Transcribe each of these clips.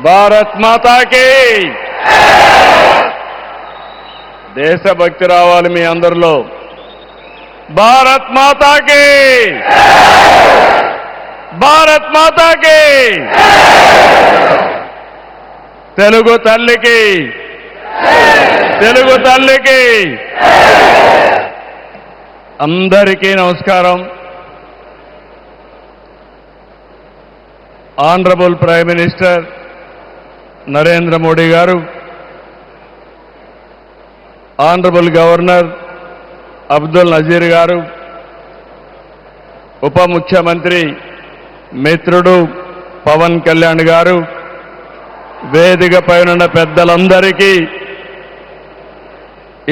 భారత్ మాతాకి దేశభక్తి రావాలి మీ అందరిలో. భారత్ మాతాకి భారత్ మాతాకి తెలుగు తల్లికి తెలుగు తల్లికి అందరికీ నమస్కారం. Honourable prime minister Narendra Modi గారు, ఆనరబుల్ గవర్నర్ అబ్దుల్ నజీర్ గారు, ఉప ముఖ్యమంత్రి మిత్రుడు పవన్ కళ్యాణ్ గారు, వేదిక పైన పెద్దలందరికీ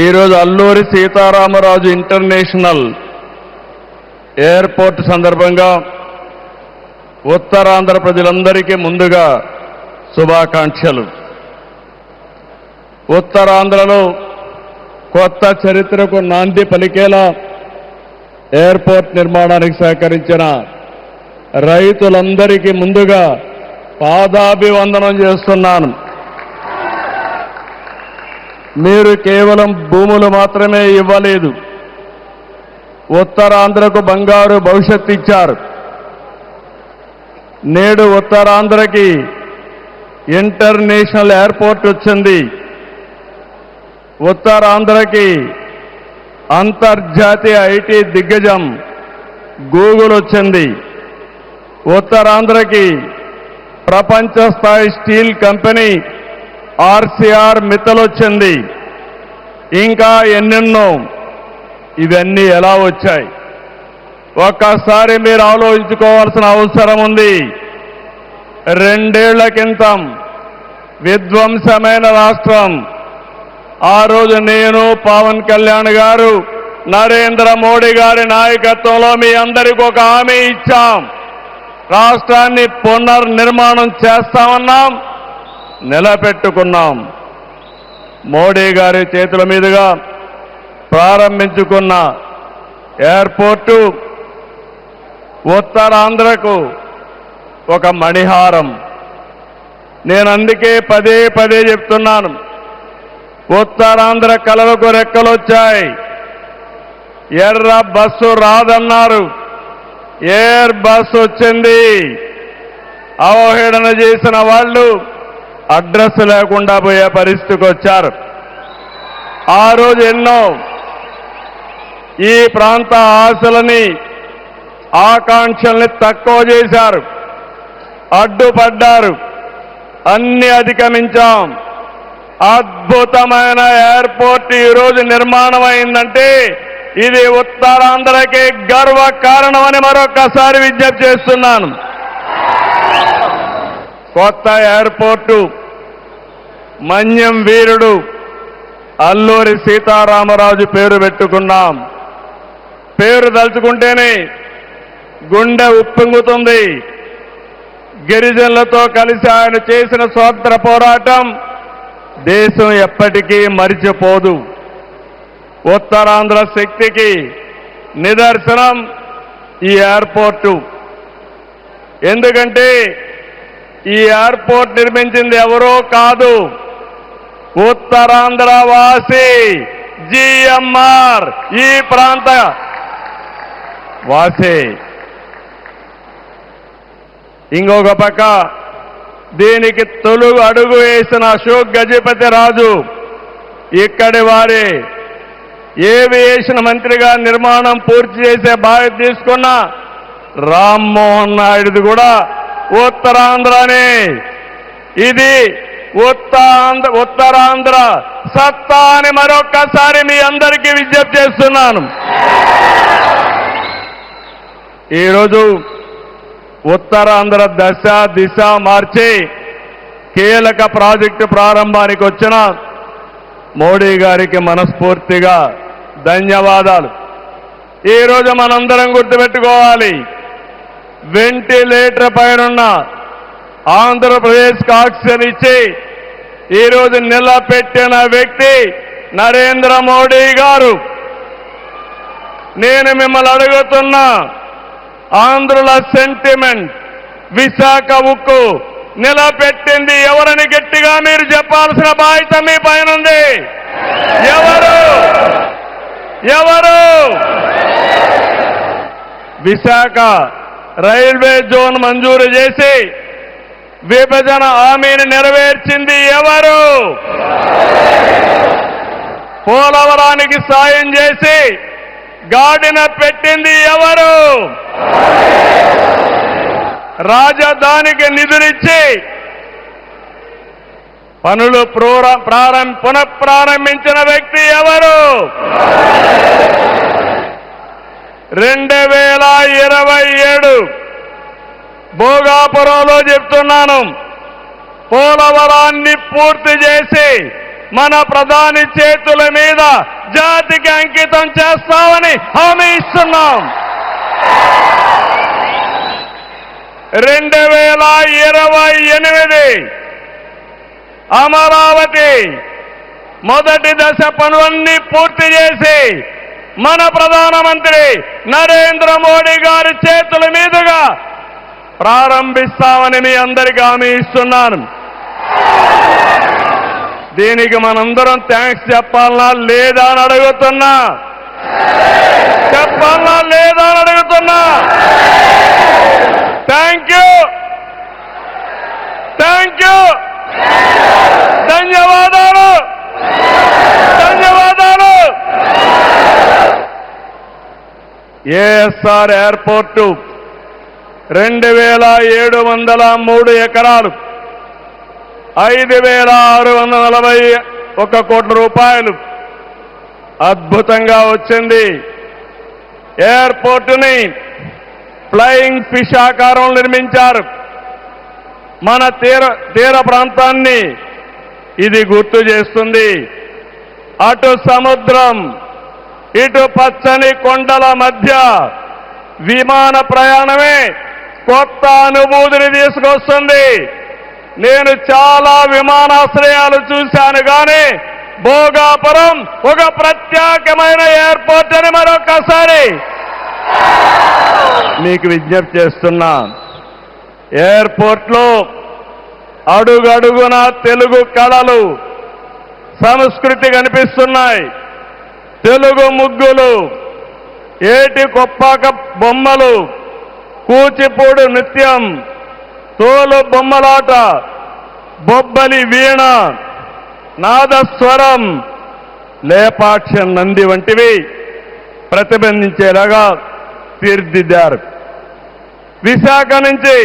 ఈరోజు అల్లూరి సీతారామరాజు ఇంటర్నేషనల్ ఎయిర్పోర్ట్ సందర్భంగా ఉత్తరాంధ్ర ప్రజలందరికీ ముందుగా శుభాకాంక్షలు. ఉత్తరాంధ్రలో కొత్త చరిత్రకు నాంది పలికేలా ఎయిర్పోర్ట్ నిర్మాణానికి సహకరించిన రైతులందరికీ ముందుగా పాదాభివందనం చేస్తున్నాను. మీరు కేవలం భూములు మాత్రమే ఇవ్వలేదు, ఉత్తరాంధ్రకు బంగారు భవిష్యత్తు ఇచ్చారు. నేడు ఉత్తరాంధ్రకి ఇంటర్నేషనల్ ఎయిర్పోర్ట్ వచ్చింది. ఉత్తరాంధ్రకి అంతర్జాతీయ ఐటీ దిగ్గజం గూగుల్ వచ్చింది. ఉత్తరాంధ్రకి ప్రపంచ స్థాయి స్టీల్ కంపెనీ ఆర్సీఆర్ మిత్తల్ వచ్చింది. ఇంకా ఎన్నెన్నో. ఇవన్నీ ఎలా వచ్చాయి? ఒక్కసారి మీరు ఆలోచించుకోవాల్సిన అవసరం ఉంది. 2 ఏళ్ల క్రితం విధ్వంసమైన రాష్ట్రం. ఆ రోజు నేను, పవన్ కళ్యాణ్ గారు, నరేంద్ర మోడీ గారి నాయకత్వంలో మీ అందరికీ ఒక హామీ ఇచ్చాం. రాష్ట్రాన్ని పునర్నిర్మాణం చేస్తామన్నాం, నిలబెట్టుకున్నాం. మోడీ గారి చేతుల మీదుగా ప్రారంభించుకున్న ఎయిర్పోర్టు ఉత్తరాంధ్రకు ఒక మణిహారం. నేను అందుకే పదే పదే చెప్తున్నాను, ఉత్తరాంధ్ర కలలకు రెక్కలొచ్చాయి. ఎర్ర బస్సు రాదన్నారు, ఎయిర్ బస్సు వచ్చింది. అవహేళన చేసిన వాళ్ళు అడ్రస్ లేకుండా పోయే పరిస్థితికి వచ్చారు. ఆ రోజు ఎన్నో ఈ ప్రాంత ఆశలని, ఆకాంక్షల్ని తక్కువ చేశారు, అడ్డుపడ్డారు. అన్ని అధిగమించాం. అద్భుతమైన ఎయిర్పోర్ట్ ఈరోజు నిర్మాణం అయిందంటే ఇది ఉత్తరాంధ్రకి గర్వ కారణమని మరొకసారి విజ్ఞప్తి చేస్తున్నాను. కొత్త ఎయిర్పోర్టు మన్యం వీరుడు అల్లూరి సీతారామరాజు పేరు పెట్టుకున్నాం. పేరు తలుచుకుంటేనే గుండె ఉప్పొంగుతుంది. గిరిజనులతో కలిసి ఆయన చేసిన స్వాతంత్ర పోరాటం దేశం ఎప్పటికీ మరిచిపోదు. ఉత్తరాంధ్ర శక్తికి నిదర్శనం ఈ ఎయిర్పోర్టు. ఎందుకంటే ఈ ఎయిర్పోర్ట్ నిర్మించింది ఎవరో కాదు, ఉత్తరాంధ్ర వాసి జిఎంఆర్, ఈ ప్రాంత వాసి. ఇంకొక పక్క దీనికి తొలి అడుగు వేసిన అశోక్ గజపతి రాజు ఇక్కడి వారే. ఏవియేషన్ మంత్రిగా నిర్మాణం పూర్తి చేసే బాధ్యత తీసుకున్న రామ్మోహన్ నాయుడుది కూడా ఉత్తరాంధ్రనే. ఇది ఉత్తరాంధ్ర సత్తా అని మరొక్కసారి మీ అందరికీ విజ్ఞప్తి చేస్తున్నాను. ఈరోజు ఉత్తరాంధ్ర దశ దిశ మార్చి కీలక ప్రాజెక్టు ప్రారంభానికి వచ్చిన మోడీ గారికి మనస్ఫూర్తిగా ధన్యవాదాలు. ఈరోజు మనందరం గుర్తుపెట్టుకోవాలి, వెంటిలేటర్ పైనున్న ఆంధ్రప్రదేశ్కి ఆక్సిజన్ ఇచ్చి ఈరోజు నిలబెట్టిన వ్యక్తి నరేంద్ర మోడీ గారు. నేను మిమ్మల్ని అడుగుతున్నా, ఆంధ్రుల సెంటిమెంట్, విశాఖ ఉక్కు నిలబెట్టింది ఎవరని గట్టిగా మీరు చెప్పాల్సిన బాధ్యత మీ పైన ఉంది. ఎవరు? ఎవరు? విశాఖ రైల్వే జోన్ మంజూరు చేసి విభజన హామీని నెరవేర్చింది ఎవరు? పోలవరానికి సాయం చేసి గాడిన పెట్టింది ఎవరు? రాజధానికి నిధులిచ్చి పనులు పునఃప్రారంభించిన వ్యక్తి ఎవరు? 2027 భోగాపురంలో చెప్తున్నాను, పోలవరాన్ని పూర్తి చేసి మన ప్రధాని చేతుల మీద జాతికి అంకితం చేస్తామని హామీ ఇస్తున్నాం. 2028 అమరావతి మొదటి దశ పనులన్నీ పూర్తి చేసి మన ప్రధానమంత్రి నరేంద్ర మోడీ గారి చేతుల మీదుగా ప్రారంభిస్తామని మీ అందరికీ హామీ ఇస్తున్నాను. దీనికి మనందరం థ్యాంక్స్ చెప్పాలనా లేదా అని అడుగుతున్నా. చెప్పాలనా లేదా అని అడుగుతున్నా. థ్యాంక్ యూ, థ్యాంక్ యూ, ధన్యవాదాలు, ధన్యవాదాలు. ఏఎస్ఆర్ ఎయిర్పోర్టు 2703 ఎకరాలు, 5641 కోట్ల రూపాయలు అద్భుతంగా వచ్చింది. ఎయిర్పోర్టుని ఫ్లయింగ్ ఫిష్ ఆకారంలో నిర్మించారు. మన తీర ప్రాంతాన్ని ఇది గుర్తు చేస్తుంది. అటు సముద్రం, ఇటు పచ్చని కొండల మధ్య విమాన ప్రయాణమే కొత్త అనుభూతిని తీసుకొస్తుంది. నేను చాలా విమానాశ్రయాలు చూశాను, కానీ భోగాపురం ఒక ప్రత్యేకమైన ఎయిర్పోర్ట్ అని మరొకసారి మీకు విజ్ఞప్తి చేస్తున్నా. ఎయిర్పోర్ట్లో అడుగడుగున తెలుగు కళలు, సంస్కృతి కనిపిస్తున్నాయి. తెలుగు ముగ్గులు, ఏటి కొప్పాక బొమ్మలు, కూచిపూడి నృత్యం, తోలు బొమ్మలాట, బొబ్బలి వీణ, నాదస్వరం, లేపాక్ష నంది వంటివి ప్రతిబింబించేలాగా తీర్చిదిద్దారు. విశాఖ నుంచి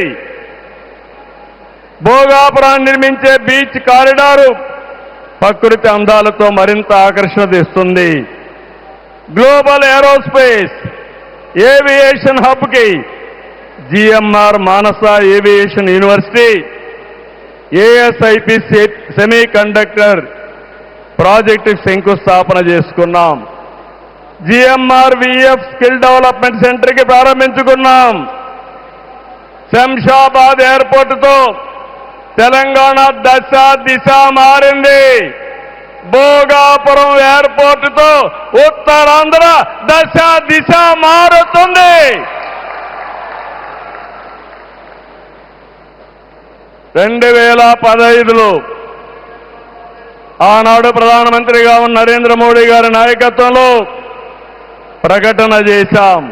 భోగాపురాన్ని నిర్మించే బీచ్ కారిడారు ప్రకృతి అందాలతో మరింత ఆకర్షణ తెస్తుంది. గ్లోబల్ ఏరోస్పేస్ ఏవియేషన్ హబ్ కి GMR Manasa aviation university, ASIP semiconductor project శంకుస్థాపన చేసుకున్నాం. GMR VF skill development centre కి ప్రారంభించుకున్నాం. శంషాబాద్ ఎయిర్పోర్టుతో తెలంగాణ దశ దిశ మారింది. భోగాపురం ఎయిర్పోర్టుతో ఉత్తరాంధ్ర దశ దిశ మారుతుంది. 2015లో ఆనాడు ప్రధానమంత్రిగా ఉన్న నరేంద్ర మోడీ గారి నాయకత్వంలో ప్రకటన చేశాం.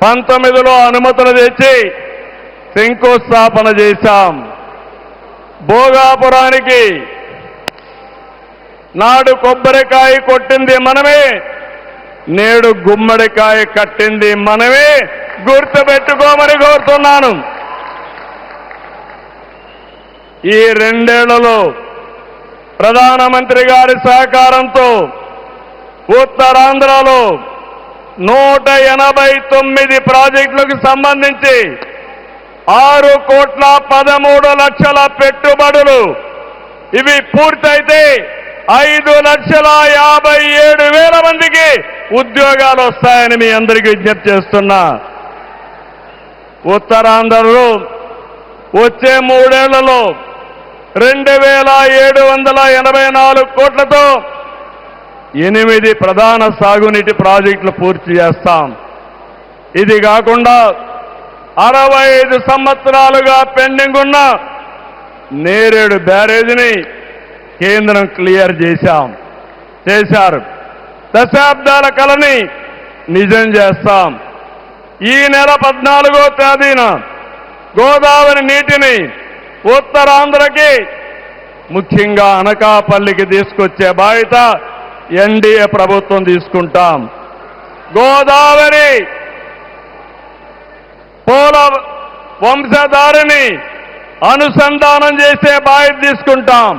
19లో అనుమతులు తెచ్చి శంకుస్థాపన చేశాం. భోగాపురానికి నాడు కొబ్బరికాయ కొట్టింది మనమే, నేడు గుమ్మడికాయ కట్టింది మనమే. గుర్తుపెట్టుకోమని కోరుతున్నాను. ఈ 2 ఏళ్లలో ప్రధానమంత్రి గారి సహకారంతో ఉత్తరాంధ్రలో 189 ప్రాజెక్టులకు సంబంధించి 6,13,00,000 పెట్టుబడులు. ఇవి పూర్తయితే 5,57,000 మందికి ఉద్యోగాలు వస్తాయని మీ అందరికీ విజ్ఞప్తి చేస్తున్నా. ఉత్తరాంధ్రలో వచ్చే 3 ఏళ్లలో 2,784 కోట్లతో 8 ప్రధాన సాగునీటి ప్రాజెక్టులు పూర్తి చేస్తాం. ఇది కాకుండా 65 సంవత్సరాలుగా పెండింగ్ ఉన్న నేరేడు బ్యారేజీని కేంద్రం క్లియర్ చేశారు. దశాబ్దాల కలని నిజం చేస్తాం. ఈ నెల 14వ తేదీన గోదావరి నీటిని ఉత్తరాంధ్రకి ముఖ్యంగా అనకాపల్లికి తీసుకొచ్చే బాధ్యత ఎన్డీఏ ప్రభుత్వం తీసుకుంటాం. గోదావరి పోల వంశధారిని అనుసంధానం చేసే బాధ్యత తీసుకుంటాం.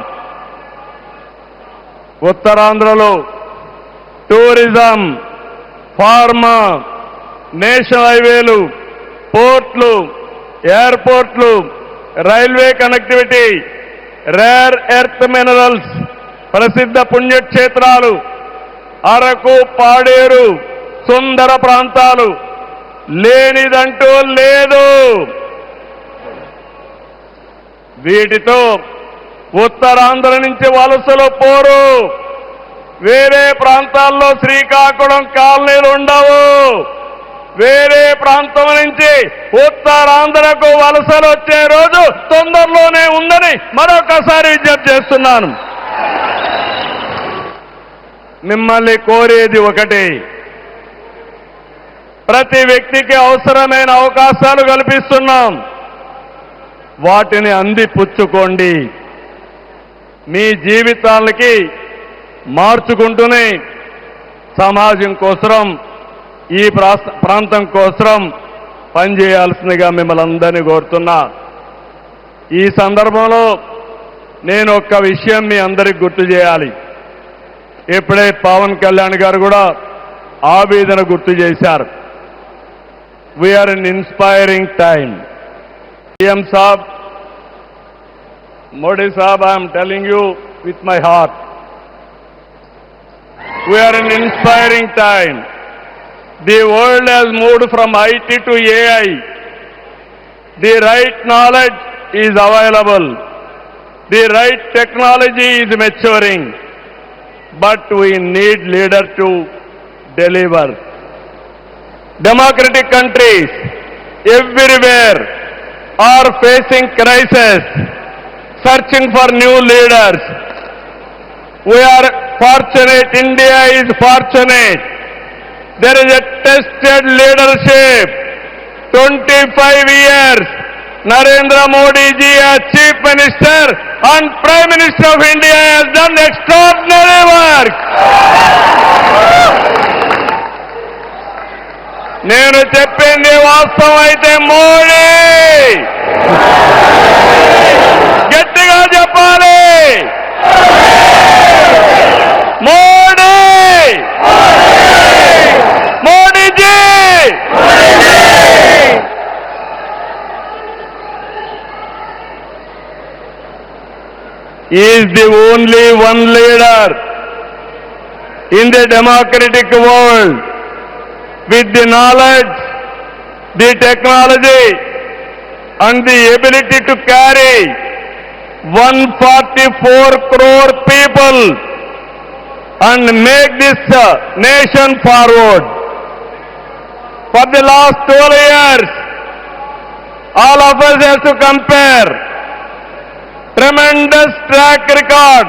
ఉత్తరాంధ్రలో టూరిజం, ఫార్మా, నేషనల్ హైవేలు, పోర్ట్లు, ఎయిర్పోర్ట్లు, railway connectivity, rare earth minerals, ప్రసిద్ధ పుణ్యక్షేత్రాలు, అరకు, పాడేరు, సుందర ప్రాంతాలు లేనిదంటూ లేదు. వీటితో ఉత్తరాంధ్ర నుంచి వలసలు పోరు. వేరే ప్రాంతాల్లో శ్రీకాకుళం కాలనీలు ఉండవు. వేరే ప్రాంతం నుంచి ఉత్తరాంధ్రకు వలసలు వచ్చే రోజు తొందరలోనే ఉందని మరొకసారి విజ్ఞప్తి చేస్తున్నాను. మిమ్మల్ని కోరేది ఒకటి, ప్రతి వ్యక్తికి అవసరమైన అవకాశాలు కల్పిస్తున్నాం. వాటిని అందిపుచ్చుకోండి. మీ జీవితాలకి మార్చుకుంటూనే సమాజం కోసం, ఈ ప్రాంతం కోసం పనిచేయాల్సిందిగా మిమ్మల్ని అందరినీ కోరుతున్నా. ఈ సందర్భంలో నేను ఒక్క విషయం మీ అందరికి గుర్తు చేయాలి. ఇప్పుడే పవన్ కళ్యాణ్ గారు కూడా ఆవేదన గుర్తు చేశారు. We are in inspiring time. PM Saab, Modi Saab, I am telling you with my heart. We are in inspiring time. The world has moved from IT to AI. The right knowledge is available. The right technology is maturing. But we need leaders to deliver. Democratic countries everywhere are facing crisis, searching for new leaders. We are fortunate, India is fortunate. There is a tested leadership. 25 years, Narendra Modi ji as Chief Minister and Prime Minister of India has done extraordinary work. నేను చెప్పింది వాస్తవం అయితే మోడీ గట్టిగా చెప్పాలి. Modi, Modiji. He is the only one leader in the democratic world with the knowledge, the technology and the ability to carry 144 crore people and make this nation forward. For the last 12 years, all of us have to compare tremendous track record,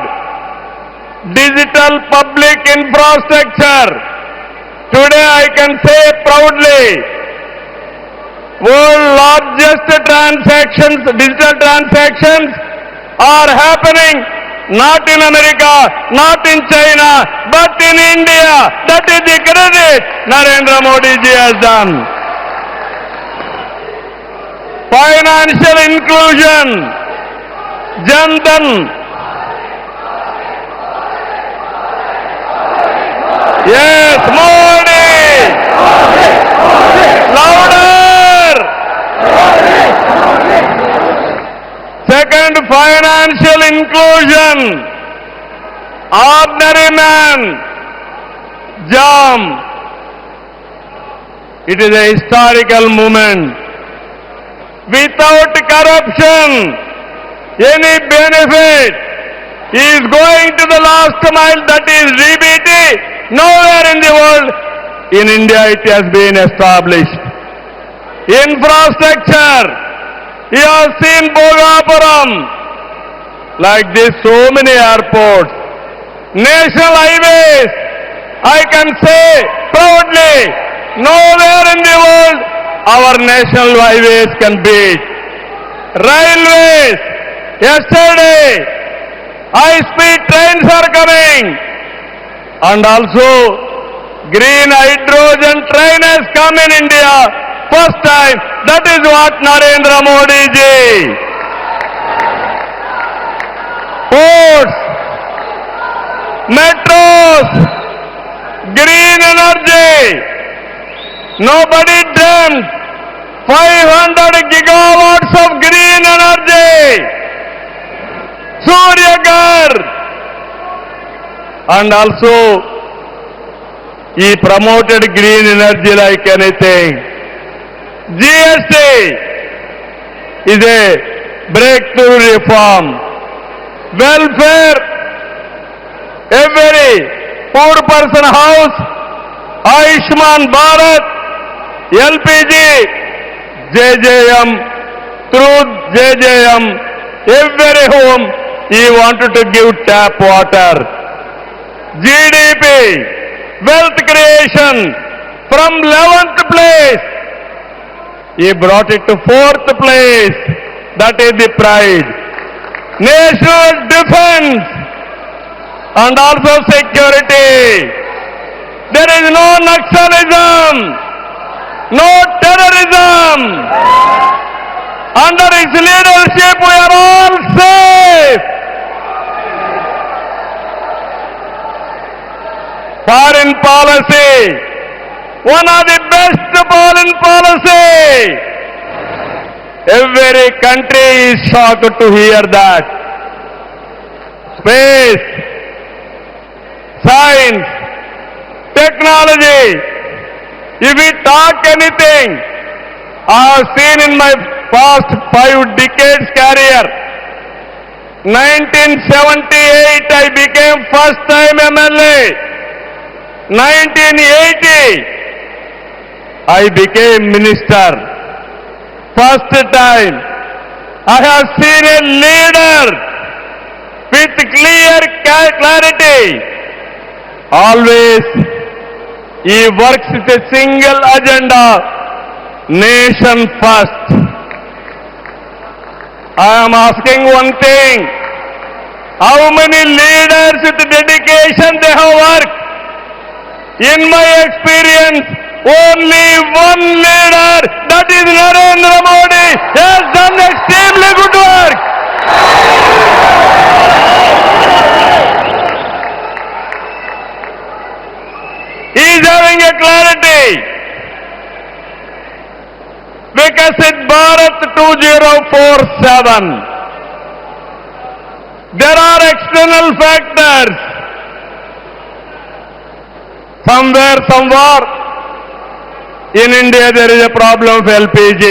digital public infrastructure. Today I can say proudly, world largest transactions, digital transactions are happening not in America, not in China, but in India. That is the credit Narendra Modi ji has done. Financial inclusion, Jan Dhan. Yes, Modi! Louder! Second, financial inclusion. Ordinary man, JAM. It is a historical moment. Without corruption, any benefit is going to the last mile, that is DBT. Nowhere in the world, in India it has been established. Infrastructure, you have seen Bhogapuram, like this, so many airports, national highways. I can say proudly, nowhere in the world our national highways can beat. Railways, yesterday, high-speed trains are coming. And also, green hydrogen train has come in India. First time, that is what Narendra Modi ji. Ports, metros, green energy. Nobody dreamt 500 gigawatts of green energy. Surya Ghar. And also, he promoted green energy like anything. GST is a breakthrough reform. Welfare, every poor person house, Ayushman Bharat, LPG, JJM, through JJM, every home he wanted to give tap water. GDP, wealth creation, from 11th place, he brought it to 4th place. That is the pride. National defense and also security. There is no Naxalism, no terrorism. Under his leadership, we are all safe. Foreign policy, one of the best foreign policy. Every country is shocked to hear that. Space, science, technology. If we talk anything, I have seen in my past 5 decades career, 1978 I became first time MLA. 1980 I became minister. First time I have seen a leader with clear clarity. Always he works with a single agenda, nation first. I am asking one thing, how many leaders with dedication they have worked? In my experience, only one leader, that is Narendra Modi, has done extremely good work. He is having a clarity. Vikasit Bharat 2047. There are external factors. Somewhere, in India there is a problem of LPG.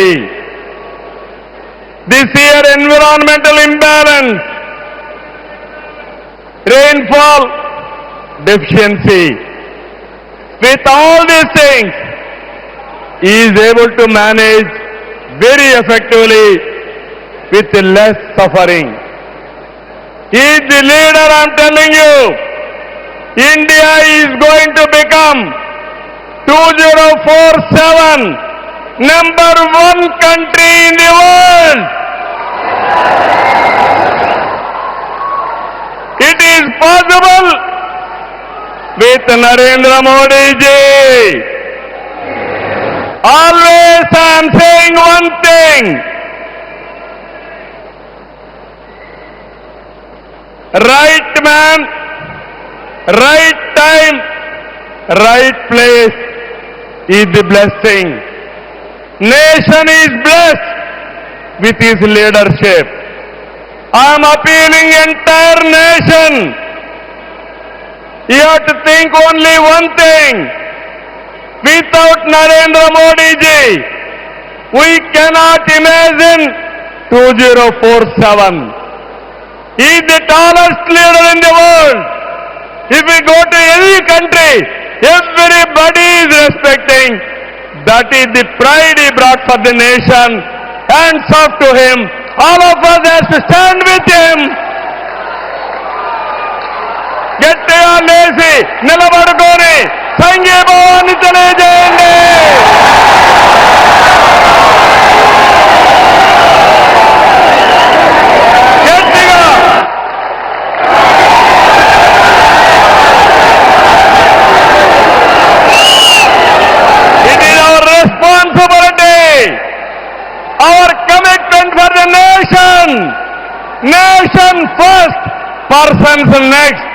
This year environmental imbalance, rainfall deficiency. With all these things, he is able to manage very effectively with less suffering. He is the leader, I am telling you. India is going to become 2047 number 1 country in the world. It is possible with Narendra Modi ji. Always I am saying one thing. Right man, right time, right place is the blessing. Nation is blessed with his leadership. I am appealing entire nation. You have to think only one thing. Without Narendra Modi ji, we cannot imagine 2047. He is the tallest leader in the world. If we go to any country, everybody is respecting. That is the pride he brought for the nation. Hands off to him. All of us have to stand with him దయచేసి నిలబడుకొని సంఘీభావాన్ని తెలియజేయండి. గట్టిగా it is our responsibility, our commitment for the nation. Nation first, persons next.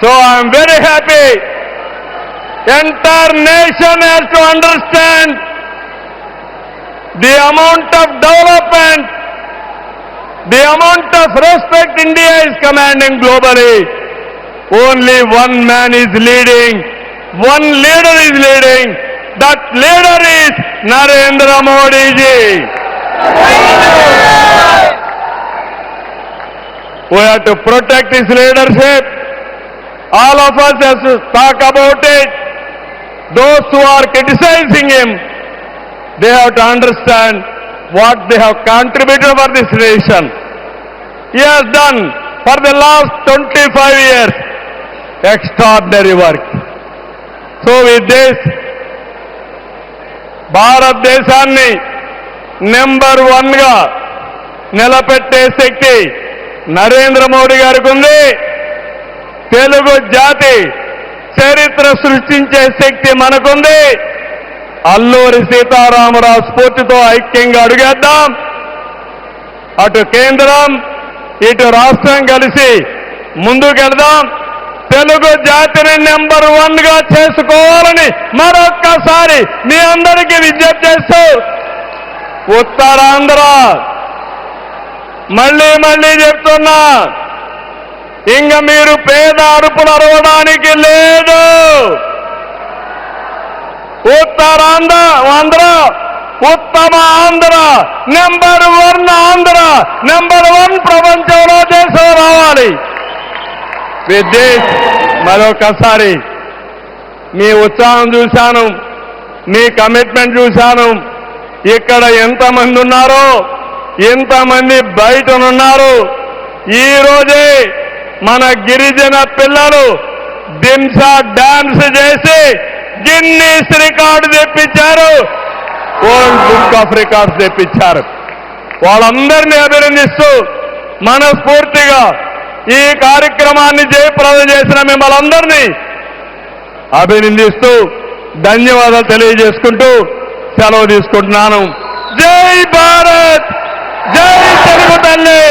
So I am very happy. Entire nation has to understand the amount of development, the amount of respect India is commanding globally. Only one man is leading, one leader is leading. That leader is Narendra Modi ji. We have to protect his leadership. All of us have to talk about it. Those who are criticizing him, they have to understand what they have contributed for this nation. He has done for the last 25 years extraordinary work. So with this, భారతదేశాన్ని number 1 గా నిలబెట్టే శక్తి నరేంద్ర మోడీ గారికి ఉంది. తెలుగు జాతి చరిత్ర సృష్టించే శక్తి మనకుంది. అల్లూరి సీతారామరావు స్ఫూర్తితో ఐక్యంగా అడుగేద్దాం. అటు కేంద్రం ఇటు రాష్ట్రం కలిసి ముందుకెళ్దాం. తెలుగు జాతిని నెంబర్ 1 గా చేసుకోవాలని మరొక్కసారి మీ అందరికీ విజ్ఞప్తి చేస్తూ, ఉత్తరాంధ్ర మళ్ళీ చెప్తున్నా, ఇంక మీరు పేద అరుపులు అరవడానికి లేదు. ఉత్తరాంధ్ర ఉత్తమ ఆంధ్ర, నెంబర్ 1 ఆంధ్ర, నెంబర్ 1 ప్రపంచంలో దేశం రావాలి. మరొకసారి మీ ఉత్సాహం చూశాను, మీ కమిట్మెంట్ చూశాను. ఇక్కడ ఎంతమంది ఉన్నారో ఎంతమంది బయటనున్నారు. ఈ రోజే మన గిరిజన పిల్లలు దింసా డాన్స్ చేసి గిన్నీస్ రికార్డు తెప్పించారు, వరల్డ్ బుక్ ఆఫ్ రికార్డ్స్ తెప్పించారు. వాళ్ళందరినీ అభినందిస్తూ మనస్ఫూర్తిగా ఈ కార్యక్రమాన్ని జయప్రదం చేసిన మిమ్మల్ని అందరినీ అభినందిస్తూ ధన్యవాదాలు తెలియజేసుకుంటూ సెలవు తీసుకుంటున్నాను. జై భారత్, జై తెలుగు తల్లి.